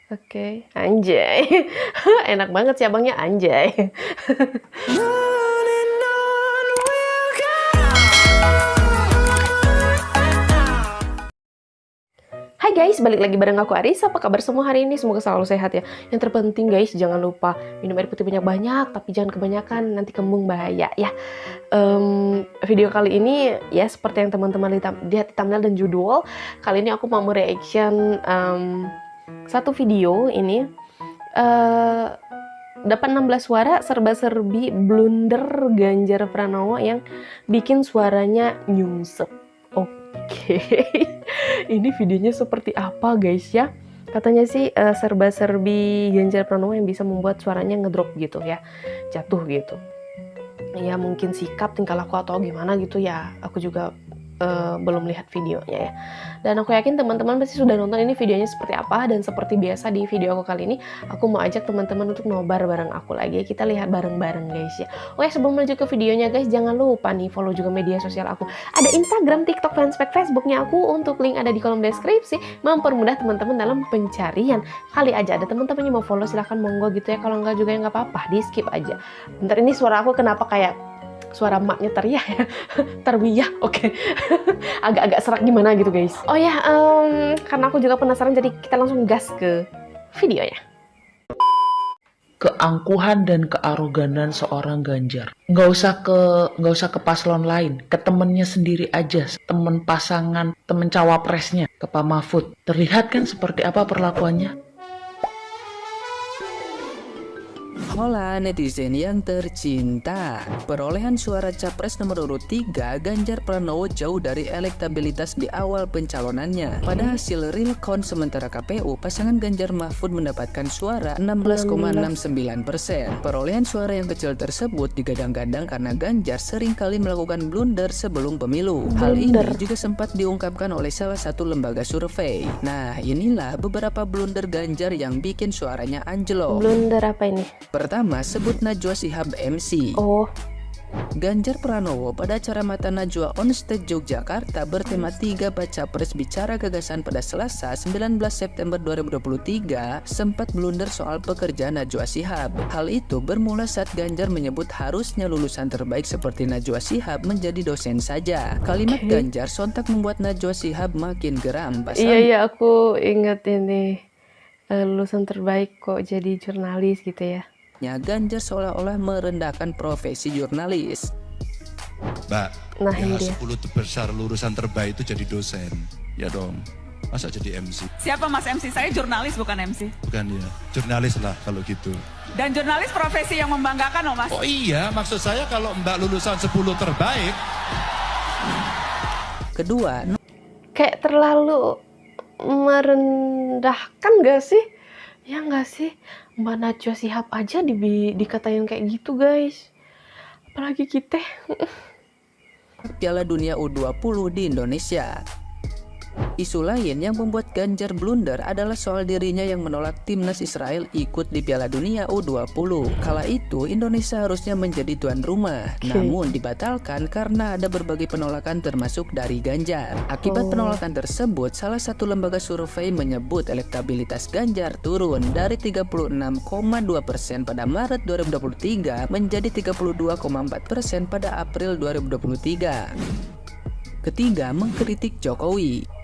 Oke, anjay. Enak banget sih abangnya, anjay. Hai guys, balik lagi bareng aku Aris. Apa kabar semua hari ini? Semoga selalu sehat ya. Yang terpenting guys, jangan lupa minum air putih banyak-banyak, tapi jangan kebanyakan, nanti kembung bahaya ya. Video kali ini ya seperti yang teman-teman lihat di thumbnail dan judul. Kali ini aku mau mereaction satu video ini. Dapat 16 suara serba-serbi blunder Ganjar Pranowo yang bikin suaranya nyungsep. Oke. Ini videonya seperti apa guys ya? Katanya sih serba-serbi Ganjar Pranowo yang bisa membuat suaranya ngedrop gitu ya, jatuh gitu. Ya mungkin sikap, tingkah laku atau gimana gitu ya. Aku juga belum lihat videonya ya. Dan aku yakin teman-teman pasti sudah nonton ini videonya seperti apa. Dan seperti biasa di video aku kali ini, aku mau ajak teman-teman untuk nobar bareng aku lagi. Kita lihat bareng-bareng guys ya. Oke, sebelum lanjut ke videonya guys, jangan lupa nih follow juga media sosial aku. Ada Instagram, TikTok, fanspage, Facebooknya aku. Untuk link ada di kolom deskripsi. Mempermudah teman-teman dalam pencarian. Kali aja ada teman-teman yang mau follow, silahkan monggo gitu ya. Kalau enggak juga ya nggak apa-apa, di skip aja. Bentar, ini suara aku kenapa kayak suara maknya teriak ya, terwiyah, oke. Agak-agak serak gimana gitu guys. Oh ya, karena aku juga penasaran, jadi kita langsung gas ke videonya. Keangkuhan dan kearoganan seorang Ganjar. Nggak usah ke paslon lain, ke temennya sendiri aja, temen pasangan, temen cawapresnya, ke Pak Mahfud. Terlihat kan seperti apa perlakuannya? Hola netizen yang tercinta. Perolehan suara capres nomor urut 3 Ganjar Pranowo jauh dari elektabilitas di awal pencalonannya. Pada hasil real count sementara KPU, pasangan Ganjar Mahfud mendapatkan suara 16,69%. Perolehan suara yang kecil tersebut digadang-gadang karena Ganjar sering kali melakukan blunder sebelum pemilu. Hal ini juga sempat diungkapkan oleh salah satu lembaga survei. Nah, inilah beberapa blunder Ganjar yang bikin suaranya anjlok. Blunder apa ini? Pertama, sebut Najwa Shihab MC. Oh, Ganjar Pranowo pada acara Mata Najwa on Stage Yogyakarta bertema 3 baca pres bicara gagasan pada Selasa 19 September 2023 sempat blunder soal pekerjaan Najwa Shihab. Hal itu bermula saat Ganjar menyebut harusnya lulusan terbaik seperti Najwa Shihab menjadi dosen saja. Kalimat Ganjar sontak membuat Najwa Shihab makin geram. iya aku inget ini, lulusan terbaik kok jadi jurnalis gitu ya. Ganjar seolah-olah merendahkan profesi jurnalis. Mbak, Nah, ya ini dia. 10 besar lulusan terbaik itu jadi dosen. Ya dong. Masa jadi MC? Siapa Mas MC? Saya jurnalis bukan MC. Bukan ya. Jurnalis lah kalau gitu. Dan jurnalis profesi yang membanggakan loh Mas. Oh iya, maksud saya kalau Mbak lulusan 10 terbaik. Kedua, Kayak terlalu merendahkan gak sih? Ya gak sih? Mbak Najwa Shihab aja dikatain kayak gitu guys. Apalagi kita. Piala Dunia U20 di Indonesia. Isu lain yang membuat Ganjar blunder adalah soal dirinya yang menolak timnas Israel ikut di Piala Dunia U20. Kala itu Indonesia harusnya menjadi tuan rumah, namun dibatalkan karena ada berbagai penolakan termasuk dari Ganjar. Akibat penolakan tersebut, salah satu lembaga survei menyebut elektabilitas Ganjar turun dari 36,2% pada Maret 2023 menjadi 32,4% pada April 2023. Ketiga, mengkritik Jokowi.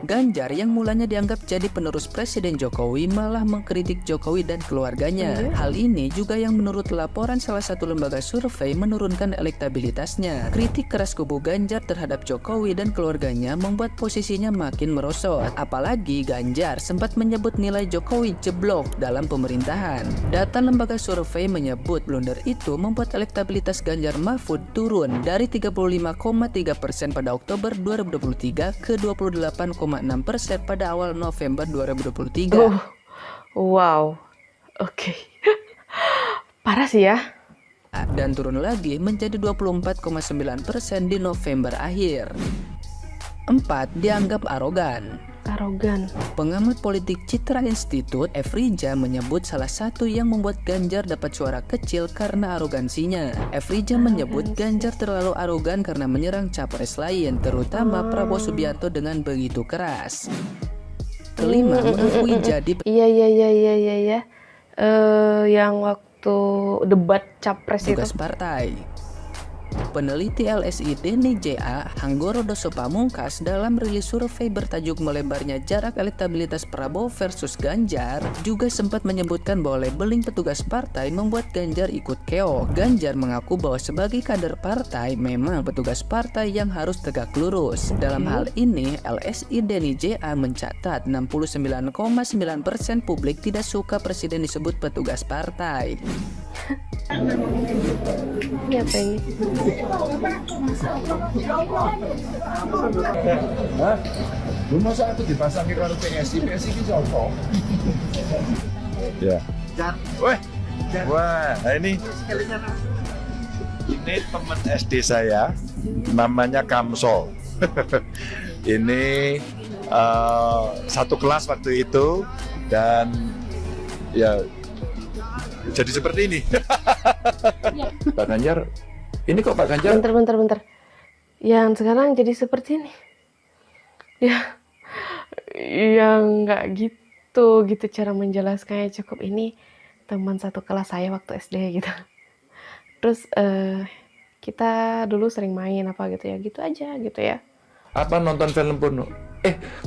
Ganjar yang mulanya dianggap jadi penerus Presiden Jokowi malah mengkritik Jokowi dan keluarganya. Hal ini juga yang menurut laporan salah satu lembaga survei menurunkan elektabilitasnya. Kritik keras kubu Ganjar terhadap Jokowi dan keluarganya membuat posisinya makin merosot. Apalagi Ganjar sempat menyebut nilai Jokowi jeblok dalam pemerintahan. Data lembaga survei menyebut blunder itu membuat elektabilitas Ganjar Mahfud turun dari 35,3% pada Oktober 2023 ke 28,6% pada awal November 2023. Wow. Oke. Parah sih ya. Dan turun lagi menjadi 24,9% di November akhir. 4. Dianggap arogan. Pengamat politik Citra Institute, Efrija menyebut salah satu yang membuat Ganjar dapat suara kecil karena arogansinya. Efrija menyebut Ganjar terlalu arogan karena menyerang capres lain, terutama Prabowo Subianto dengan begitu keras. kelima mengakui jadi Iya. Yang waktu debat capres itu. petugas partai. Peneliti LSI Denny J.A. Hanggorodoso Pamungkas dalam rilis survei bertajuk Melebarnya Jarak Elektabilitas Prabowo versus Ganjar juga sempat menyebutkan bahwa labeling petugas partai membuat Ganjar ikut keok. Ganjar mengaku bahwa sebagai kader partai memang petugas partai yang harus tegak lurus. Dalam hal ini, LSI Denny J.A. mencatat 69,9% publik tidak suka presiden disebut petugas partai. Ini apa ini? Hah? Lu masa aku dipasangi karo PSI ki sapa? Ya. Wah, ini teman SD saya, namanya Kamso. Ini satu kelas waktu itu dan ya jadi seperti ini. Pak Ganjar, ini kok Pak Ganjar? Bentar. Yang sekarang jadi seperti ini. Ya, yang nggak gitu cara menjelaskannya, cukup ini teman satu kelas saya waktu SD gitu. Terus kita dulu sering main apa gitu aja gitu ya. Apa nonton film porno?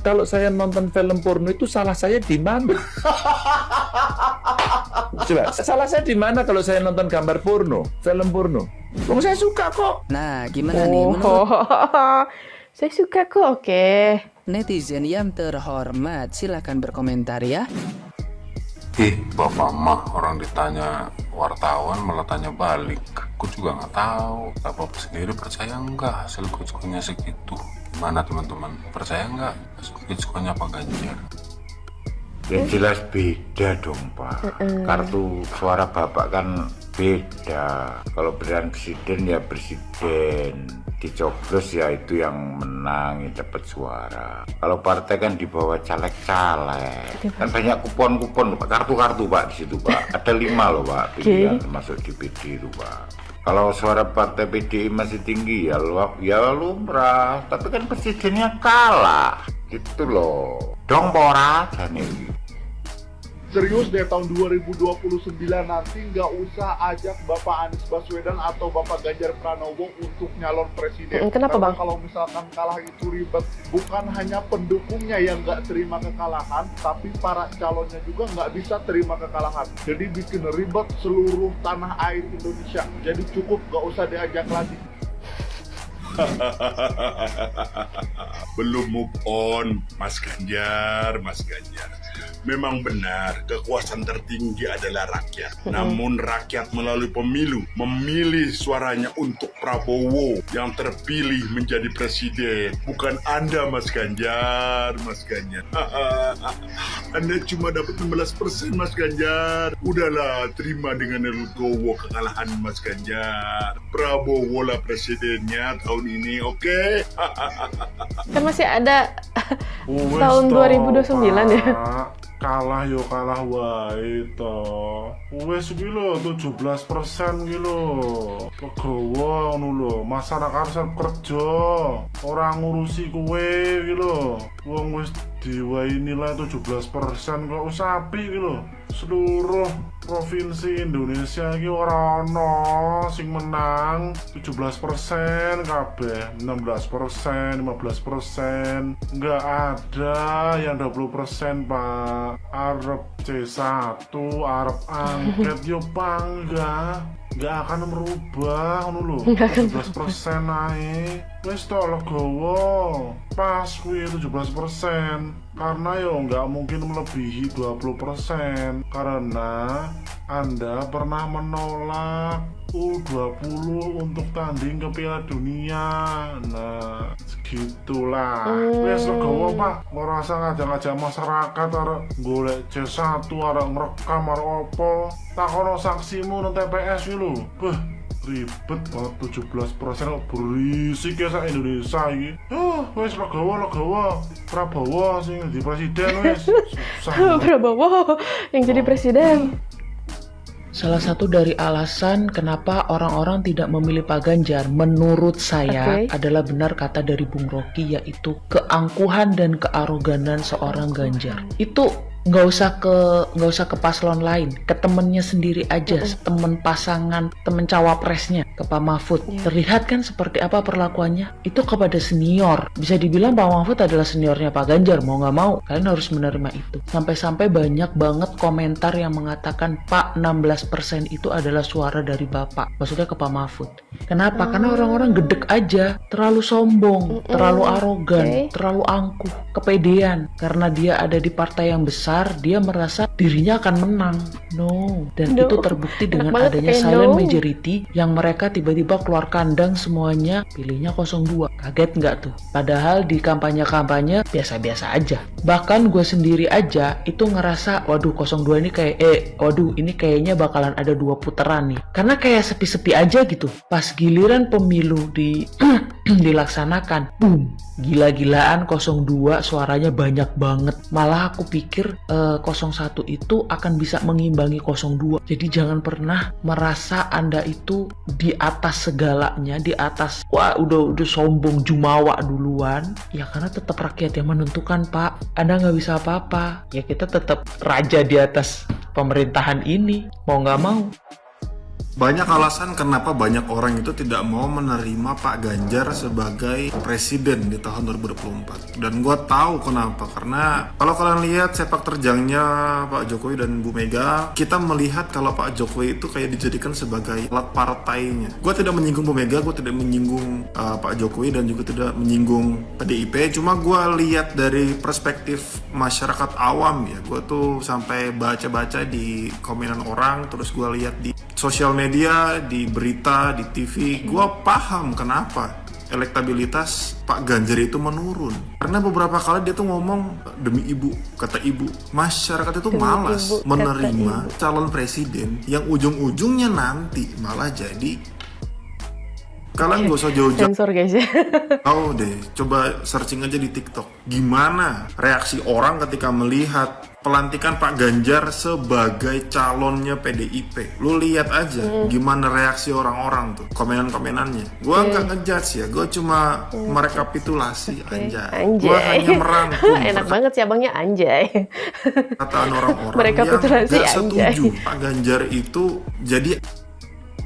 Kalau saya nonton film porno itu salah saya di mana? Coba, salah saya di mana kalau saya nonton gambar porno, film porno? Saya suka kok. Nah, gimana nih menurut Saya suka kok, oke. netizen yang terhormat? Silahkan berkomentar ya. Bapak mah orang ditanya wartawan malah tanya balik. Aku juga nggak tahu. Bapak sendiri percaya nggak hasil quiz-nya segitu? Gimana teman-teman? Percaya nggak hasil quiz-nya Pak Ganjar? Ya jelas beda dong Pak. Kartu suara Bapak kan beda. Kalau pilihan presiden ya presiden, dicoblos ya itu yang menang, yang dapat suara. Kalau partai kan dibawa caleg-caleg. Kan banyak kupon-kupon Pak, kartu-kartu Pak di situ Pak. Ada 5 loh Pak pilihan masuk di PD itu Pak. Kalau suara partai PDI masih tinggi ya lumrah, tapi kan presidennya kalah. Gitu loh. Dong pora aja nih. Serius deh, tahun 2029 nanti nggak usah ajak Bapak Anies Baswedan atau Bapak Ganjar Pranowo untuk nyalon presiden. Kenapa Karena Bang? kalau misalkan kalah itu ribet, bukan hanya pendukungnya yang nggak terima kekalahan, tapi para calonnya juga nggak bisa terima kekalahan. Jadi bikin ribet seluruh tanah air Indonesia. Jadi cukup nggak usah diajak lagi. Belum move on, Mas Ganjar. Memang benar, kekuasaan tertinggi adalah rakyat. Namun rakyat melalui pemilu memilih suaranya untuk Prabowo yang terpilih menjadi presiden. Bukan Anda, Mas Ganjar. Anda cuma dapat 16%, Mas Ganjar. Udahlah, terima dengan legowo kekalahan Mas Ganjar. Prabowo lah presidennya tahun ini, oke? Kan masih ada tahun 2029 ya. Kalah wae to. Wes iki lho 17% iki lho. Legowo ngono lho. Masyarakat harus kerja, ora ngurusi kowe iki lho. Wong wis diwai nilai 17% kok sapi iki lho. Seluruh provinsi Indonesia iki ora ono sing menang 17% kabeh, 16%, 15%. Enggak ada yang 20% Pak. Arep C1, arep angket yo bangga. Nggak akan merubah ngono lho. 17% naik. Wis to legowo. Pas kuwi 17%. Karena yo nggak mungkin melebihi 20% karena Anda pernah menolak U20 untuk tanding ke Piala Dunia. Nah, segitulah. Wes legowo Pak, ora usah ngajak-ngajak masyarakat arek golek C1 arek ngrekam arek opo. Takono saksimu nang TPS iki lho. Ribet banget 17% kok berisik ya sak Indonesia iki. Wes legowo. Prabowo sing jadi presiden wes. Susah. Prabowo yang jadi presiden. Salah satu dari alasan kenapa orang-orang tidak memilih Pak Ganjar, menurut saya adalah benar kata dari Bung Rocky, yaitu keangkuhan dan kearoganan seorang Ganjar. Itu nggak usah ke paslon lain, ke temennya sendiri aja, temen pasangan, temen cawapresnya, ke Pak Mahfud. Terlihat kan seperti apa perlakuannya? Itu kepada senior. Bisa dibilang Pak Mahfud adalah seniornya Pak Ganjar, mau nggak mau kalian harus menerima itu. Sampai-sampai banyak banget komentar yang mengatakan Pak 16% itu adalah suara dari Bapak, maksudnya ke Pak Mahfud. Kenapa? Karena orang-orang gedek aja, terlalu sombong, terlalu arogan, terlalu angkuh, kepedean. Karena dia ada di partai yang besar, dia merasa dirinya akan menang. Dan itu terbukti dengan adanya silent majority yang mereka tiba-tiba keluar kandang semuanya pilihnya 02. Kaget nggak tuh? Padahal di kampanye-kampanye biasa-biasa aja. Bahkan gue sendiri aja itu ngerasa, waduh 02 ini ini kayaknya bakalan ada 2 putaran nih. Karena kayak sepi-sepi aja gitu. Pas giliran pemilu dilaksanakan, boom, gila-gilaan 02 suaranya banyak banget. Malah aku pikir 01 itu akan bisa mengimbangi 02. Jadi jangan pernah merasa Anda itu di atas segalanya, di atas udah sombong jumawa duluan. Ya karena tetap rakyat yang menentukan, Pak. Anda nggak bisa apa-apa. Ya kita tetap raja di atas pemerintahan ini, mau nggak mau. Banyak alasan kenapa banyak orang itu tidak mau menerima Pak Ganjar sebagai presiden di tahun 2024. Dan gue tahu kenapa, karena kalau kalian lihat sepak terjangnya Pak Jokowi dan Bu Mega, kita melihat kalau Pak Jokowi itu kayak dijadikan sebagai alat partainya. Gue tidak menyinggung Bu Mega, gue tidak menyinggung Pak Jokowi dan juga tidak menyinggung PDIP. Cuma gue lihat dari perspektif masyarakat awam ya, gue tuh sampai baca-baca di komenan orang, terus gue lihat di sosial media, di berita, di TV, gue paham kenapa elektabilitas Pak Ganjar itu menurun. Karena beberapa kali dia tuh ngomong, demi ibu, kata ibu, masyarakat itu malas menerima calon presiden yang ujung-ujungnya nanti malah jadi. Kalian gak usah jauh-jauh. Sensor guys ya. Tahu deh, coba searching aja di TikTok. Gimana reaksi orang ketika melihat pelantikan Pak Ganjar sebagai calonnya PDIP. Lu lihat aja gimana reaksi orang-orang tuh, komenan-komenannya. Gua nggak ngejudge ya, gua cuma merekapitulasi anjay. Gua hanya merangkum. Enak banget sih abangnya anjay. Kataan orang-orang yang nggak setuju Pak Ganjar itu jadi.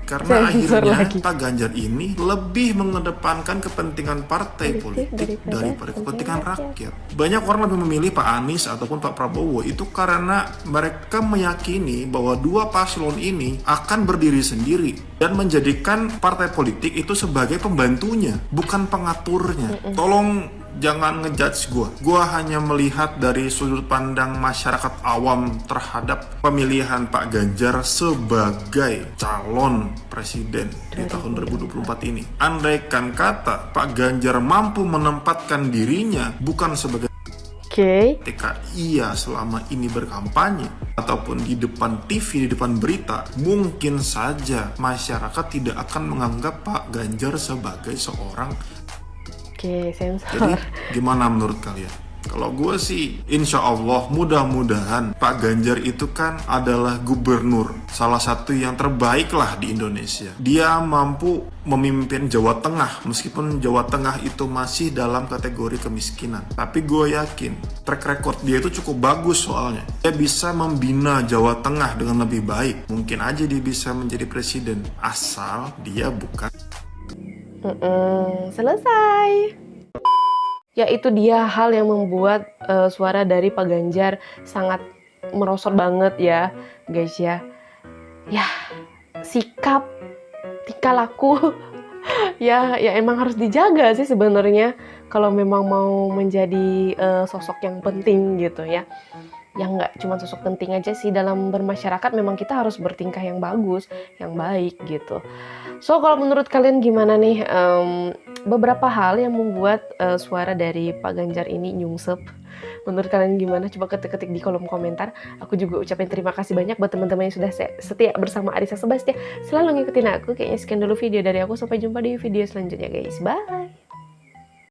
Karena akhirnya Pak Ganjar ini lebih mengedepankan kepentingan partai politik daripada kepentingan rakyat. Banyak orang lebih memilih Pak Anies ataupun Pak Prabowo itu karena mereka meyakini bahwa dua paslon ini akan berdiri sendiri dan menjadikan partai politik itu sebagai pembantunya, bukan pengaturnya. Tolong jangan ngejudge gue. Gue hanya melihat dari sudut pandang masyarakat awam terhadap pemilihan Pak Ganjar sebagai calon presiden di tahun 2024 ini. Andaikan kata Pak Ganjar mampu menempatkan dirinya bukan sebagai ketika ia selama ini berkampanye ataupun di depan TV, di depan berita, mungkin saja masyarakat tidak akan menganggap Pak Ganjar sebagai seorang. Sensor. Jadi gimana menurut kalian? Kalau gue sih insya Allah mudah-mudahan Pak Ganjar itu kan adalah gubernur salah satu yang terbaik lah di Indonesia. Dia mampu memimpin Jawa Tengah meskipun Jawa Tengah itu masih dalam kategori kemiskinan. Tapi gue yakin track record dia itu cukup bagus soalnya. Dia bisa membina Jawa Tengah dengan lebih baik. Mungkin aja dia bisa menjadi presiden asal dia bukan. Selesai. Ya itu dia hal yang membuat suara dari Pak Ganjar sangat merosot banget ya guys ya. Ya sikap, tingkah laku ya emang harus dijaga sih sebenarnya kalau memang mau menjadi sosok yang penting gitu ya. Yang nggak cuma sosok penting aja sih dalam bermasyarakat, memang kita harus bertingkah yang bagus, yang baik gitu. So kalau menurut kalian gimana nih beberapa hal yang membuat suara dari Pak Ganjar ini nyungsep? Menurut kalian gimana? Coba ketik-ketik di kolom komentar. Aku juga ucapin terima kasih banyak buat teman-teman yang sudah setia bersama Arissa Sebastia. Selalu ngikutin aku. Kayaknya sekian dulu video dari aku. Sampai jumpa di video selanjutnya guys. Bye!